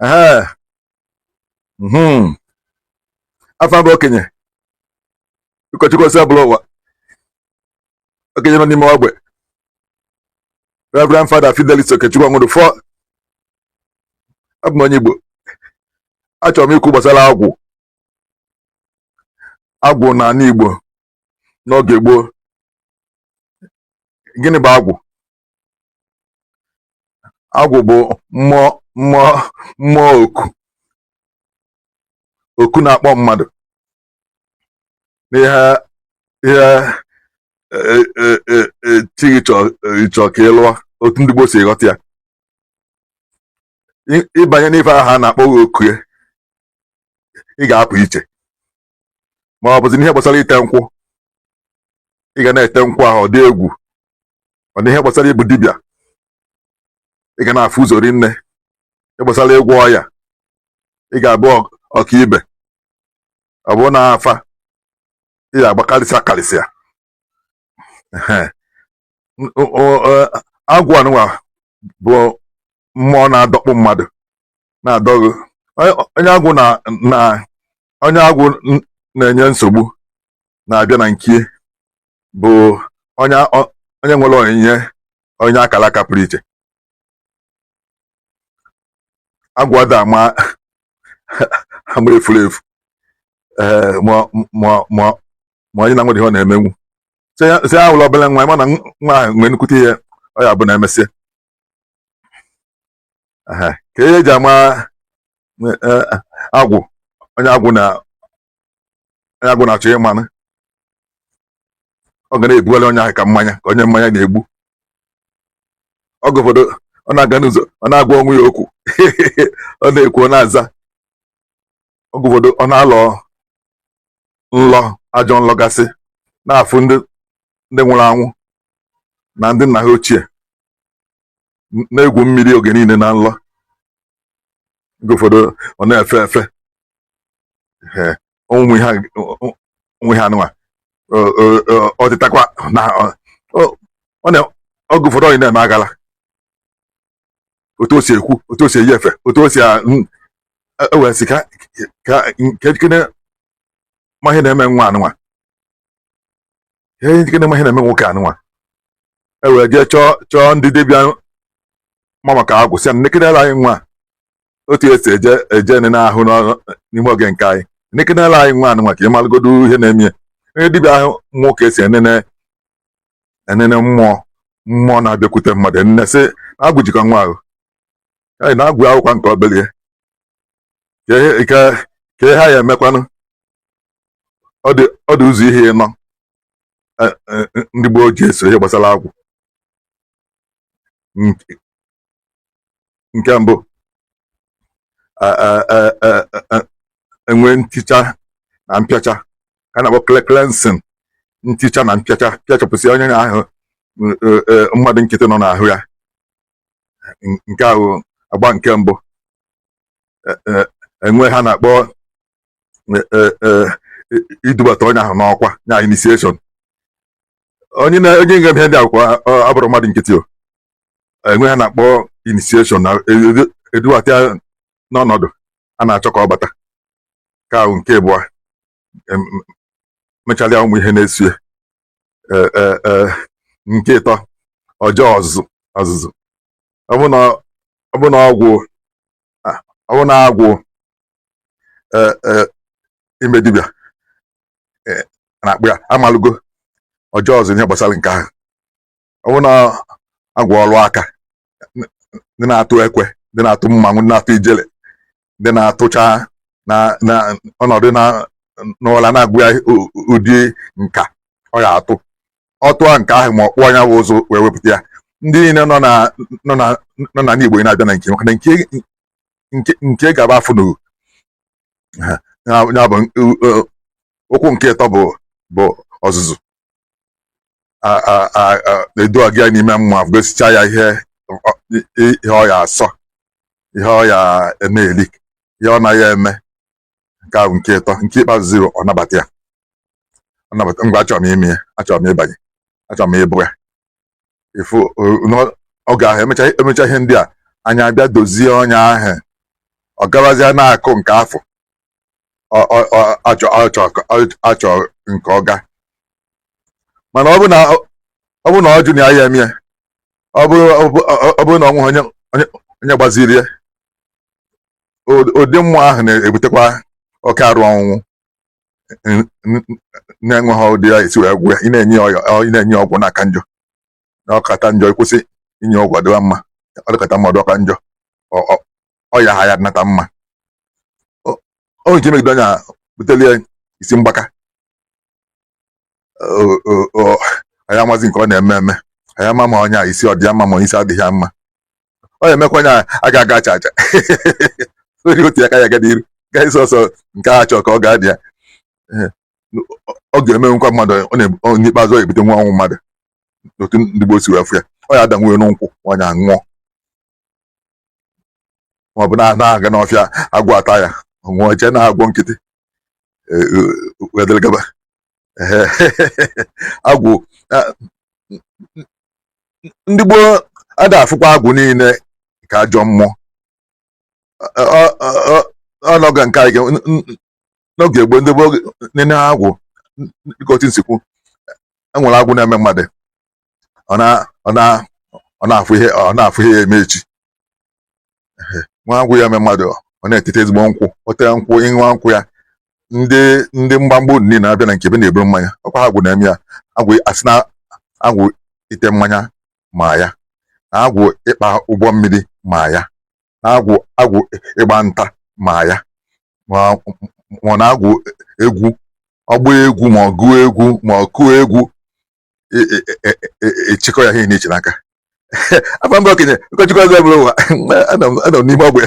Ehe. Afọ bụ okenye ụkọchukwu ose bụrụ ụwa, okenye nọ n'ime ogbe, Reverend Fada Fidelis Okechukwu Onwudufọ. Abụ m onye Igbo. Achọrọ m ikwu gbasara agwụ na ala Igbo n'oge gboo. Gịnị bụ agwụ? Agwụ bụ mmụọ oku na-akpọ mmadụ n'ihe chi ịchọ ka ị lụọ, otu ndị Igbo si ghọta ya. Ịbanye n'ife ahụ a na-akpọ oku ya, ị ga-apụ iche. Ma ọ bụzi n'ihe gbasara ite nkwụ, ị ga na-ete nkwụ ahụ ọ dị egwu. Ọ na ihe gbasara ịbụ dibịa, ị ga na-afụ ụzọ rinne. Ihe gbasara ịgwọ ọya, ị ga-abụ ọkaibe. Ọ bụrụ na afa, ị ga-agbakarịsị ya. Agwụ anụnwa bụ mmụọ na-adọkpụ mmadụ, na-adọghị onye agwụ na-enye nsogbu na-abịa na nke bụ onye nwere onye akara aka pụrụ iche. Agwụ ada ama efuru efu, ma onye na-nwere ihe ọ na-emenwu. Si ya wụrụ obere nwa, mana nwa ahụ nwee nnukwute ihe ọ ya bụ na emesịa. Ka ihe eji ama agwụ, onye agwụ na-achọ ịmanụ, ọ ga na-ebugharị onye ahụ ka mmanya, ka onye mmanya na-egbu. Oge ụfọdụ ọ na-aga n'ụzọ, ọ na-agwa onwe ya okwu ọ na-ekwu, ọ na-aza. Oge ụfọdụ ọ na-alọ ajọ nlọgasị, na-afụ ndị nwụrụ anwụ na ndị nna ha ochie, na-egwu mmiri oge niile na nlọ. Oge ụfọdụ ọ na-efe efe onwe ha anụnwa. Ọ dịtakwa na oge ụfọdụ onye na-eme agala, otu o si ekwu, otu o si eyi efe, otu o si ewesi ka nkekene ma ihe na-eme nwa anụnwa, ihe nkekene ma ihe na-eme nwoke anụnwa. Ewere jee chọọ ndị dibịa ma maka agwụ, sị nekenela anyị nwa otu esi eje nene ahụ n'ime oge nke anyị. Nekenela anyị nwa anụnwa ka ị malụgodu ihe na-eme ya. Onye dibịa ahụ nwoke si enene mmụọ na-abịakwute mmadụ, nne sị na agwụ jikọ nwa ahụ. Anyị na-agwụ akwụkwa nke obelie ka ihe ha ya emekwanụ. Ọ dị ụzọ ihe ịnọ ndị gboo ji eso ihe gbasara agwụ. Nke mbụ, enwe nticha na mpịacha, a na-akpọ cleansing. Nticha na mpịacha, pịachapụsị onye ahụ mmadụ nkịtị nọ n'ahụ ya. Nke ahụ agba nke mbụ. Enwe ha na-akpọ idubata onye ahụ n'ọkwa, nya initiation. Onye nge ihe ndị akwụkwọ abụrụ mmadụ nkịtị o. Enwe ha na-akpọ initiation, na edubata ya n'ọnọdụ a na-achọ ka ọ bata. Nke ahụ nke abụọ. Mechalịa ụmụ ihe na-eso ya. Nke ịtọ, ọjọọ ọzụzụ. Ọ bụ na agwụ ime dibịa na-akpụ ya amalụgo ọjọọ ọzọ ihe gbasara nke ahụ. Ọ bụ na agwụ ọrụ aka, ndị na-atụ ekwe, ndị na-atụ mmanwụ, ndị na-atụ ijele, ndị na-atụcha na ọnọdụ n'ụla, na-agwụ ya ụdị nka ọ ya atụ. Ọ tụọ nke ahụ ma ọ kpụọ anya bụ ụzọ wee wepụta ya. Ndị niile nọ na Igbo na-abịa na nke, maka na nke ga-aba afụ n'ohu. Ya bụ okwu nke ịtọ bụ ọzụzụ. Na-edu gị n'ime mmụọ, gosicha ya ihe ọ ya asọ, ihe ọ ya eme-eli, ihe ọ naghị eme. Nke ahụ nke ịtọ. Nke ikpeazụ ọ nabata ya. Ngwa achọrọ m ime ya, achọrọ m ịbanye, achọrọ m ịbụ ya. Oge ahụ emecha ihe ndị a, anyị abịa dozie onye ahụ ọ gabazie na-akụ nke afọ achọ nke ọga. Mana ọ bụ na ọ jụ na ya eme ya, ọ bụrụ na ọ nweghị onye gbaziri ya, ụdị mmụọ ahụ na-ebutekwa oke arụ ọnwụnwụ na-enweghị ụdị ya esi wee gwụ ya. Ị na-enye ọgwụ n'aka njọ, na ọkata njọ ịkwụsị inye ọgwụ ọdịwa mma, ọ dịkata mmadụ ọka njọ ọ ya ha ya nata mma. O nke megide onye butelie isi mgbaka, anyị amazi nke ọ na-eme eme, anyị ama ma onye a isi ọ dị ya mma ma isi adịghị ya mma. Ọ na-emekwa onye a ga-aga acha acha ori otu ya ka ya ga n'iru gaghị sọsọ nke a chọọ ka ọ ga-adị ya. Ọ ga-emenwukwa mmadụ n'ikpeazụ ọ ga-ebute nwa ọnwụ mmadụ n'otu ndị Igbo si wee fụ ya. Ọ ya adanwe n'nkwụ onye a nwụọ, ma ọ bụ na-aga n'ọfịa agwọ ata ya ọ nwụọ, jee na-agwọ nkịtị wedelgaba. Agwụ ndị gboo ada afụkwa agwụ niile ka ajọ mmụọ. Ọnọga nke anyị n'oge gboo, ndị gboo nene agwụ dịka otu nsikwu, enwere agwụ na-eme mmadụ ọ na-afụ ihe ya eme echi. Nwa agwụ ya eme mmadụ ọ na-etete ezigbo nkwụ, o tere nkwụ, ịṅụa nkwụ ya, ndị mgbamgba unu niile na-abịa na nke ebe na-eburu mmanya, ọkwa agwụ na-eme ya. Agwụ asị na agwụ ite mmanya ma ya, na agwụ ịkpa ụgbọ mmiri ma ya, na agwụ ịgba nta ma ya, ma na agwụ egwu, ọgba egwu ma ọ gụọ egwu ma ọ kụọ egwu, echekọ ya ihe n'iche n'aka. Afọ mba okenye ụkọchukwu ọzọ bụrụ ụwa anọ m n'ime ogbe.